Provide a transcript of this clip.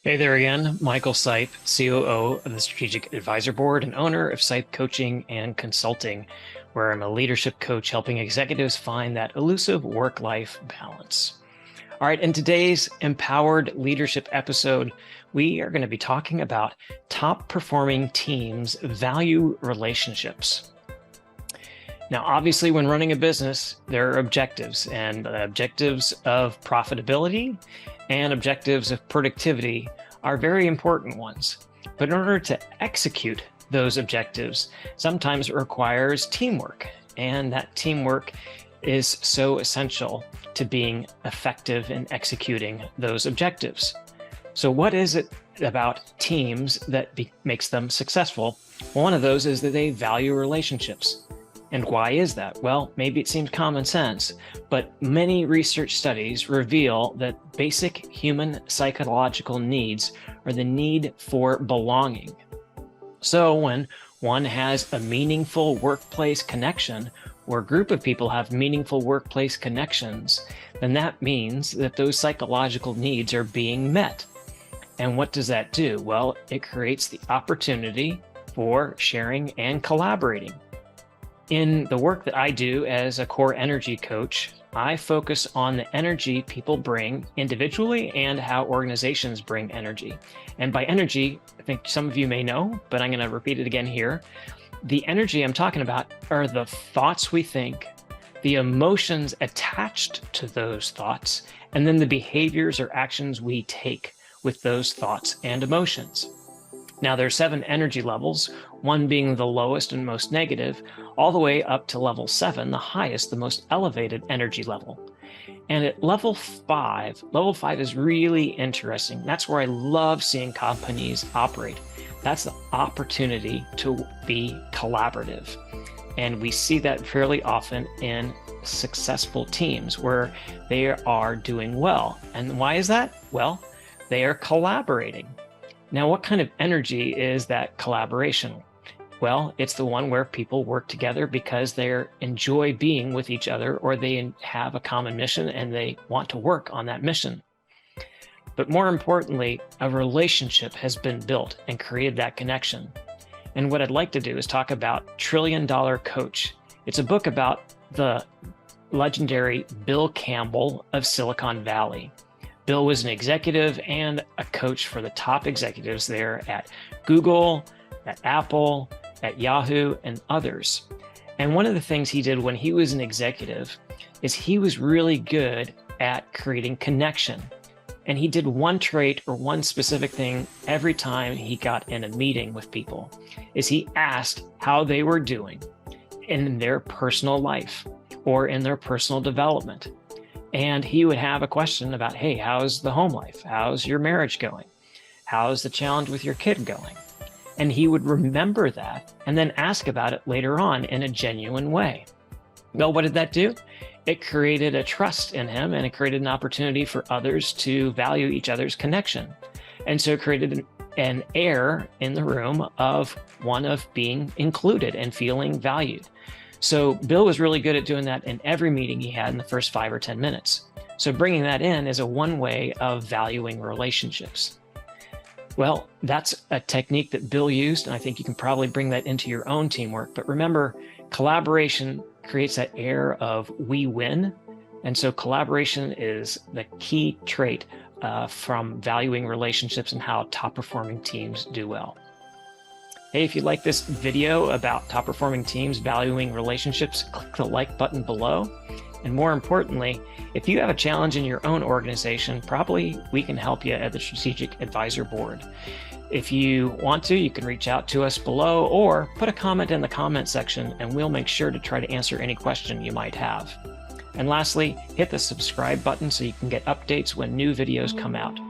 Hey there again, Michael Sipe, COO of the Strategic Advisor Board and owner of Sipe Coaching and Consulting, where I'm a leadership coach helping executives find that elusive work-life balance. All right, in today's Empowered Leadership episode, we are going to be talking about top performing teams' value relationships. Now, obviously, when running a business, there are objectives, and objectives of profitability and objectives of productivity are very important ones. But in order to execute those objectives, sometimes it requires teamwork, and that teamwork is so essential to being effective in executing those objectives. So what is it about teams that makes them successful? Well, one of those is that they value relationships. And why is that? Well, maybe it seems common sense, but many research studies reveal that basic human psychological needs are the need for belonging. So when one has a meaningful workplace connection, or a group of people have meaningful workplace connections, then that means that those psychological needs are being met. And what does that do? Well, it creates the opportunity for sharing and collaborating. In the work that I do as a core energy coach, I focus on the energy people bring individually and how organizations bring energy. And by energy, I think some of you may know, but I'm going to repeat it again here. The energy I'm talking about are the thoughts we think, the emotions attached to those thoughts, and then the behaviors or actions we take with those thoughts and emotions. Now, there are 7 energy levels, one being the lowest and most negative, all the way up to level 7, the highest, the most elevated energy level. And at level 5 is really interesting. That's where I love seeing companies operate. That's the opportunity to be collaborative. And we see that fairly often in successful teams where they are doing well. And why is that? Well, they are collaborating. Now, what kind of energy is that collaboration? Well, it's the one where people work together because they enjoy being with each other, or they have a common mission and they want to work on that mission. But more importantly, a relationship has been built and created that connection. And what I'd like to do is talk about $1 Trillion Coach. It's a book about the legendary Bill Campbell of Silicon Valley. Bill was an executive and a coach for the top executives there at Google, at Apple, at Yahoo, and others. And one of the things he did when he was an executive is he was really good at creating connection. And he did one trait or one specific thing every time he got in a meeting with people, is he asked how they were doing in their personal life or in their personal development. And he would have a question about, hey, how's the home life? How's your marriage going? How's the challenge with your kid going? And he would remember that and then ask about it later on in a genuine way. Well, what did that do? It created a trust in him, and it created an opportunity for others to value each other's connection. And so it created an air in the room of one of being included and feeling valued. So Bill was really good at doing that in every meeting he had in the first 5 or 10 minutes. So bringing that in is a one way of valuing relationships. Well, that's a technique that Bill used, and I think you can probably bring that into your own teamwork. But remember, collaboration creates that air of we win. And so collaboration is the key trait from valuing relationships and how top performing teams do well. Hey, if you like this video about top performing teams valuing relationships, click the like button below. And more importantly, if you have a challenge in your own organization, probably we can help you at the Strategic Advisor Board. If you want to, you can reach out to us below or put a comment in the comment section, and we'll make sure to try to answer any question you might have. And lastly, hit the subscribe button so you can get updates when new videos come out.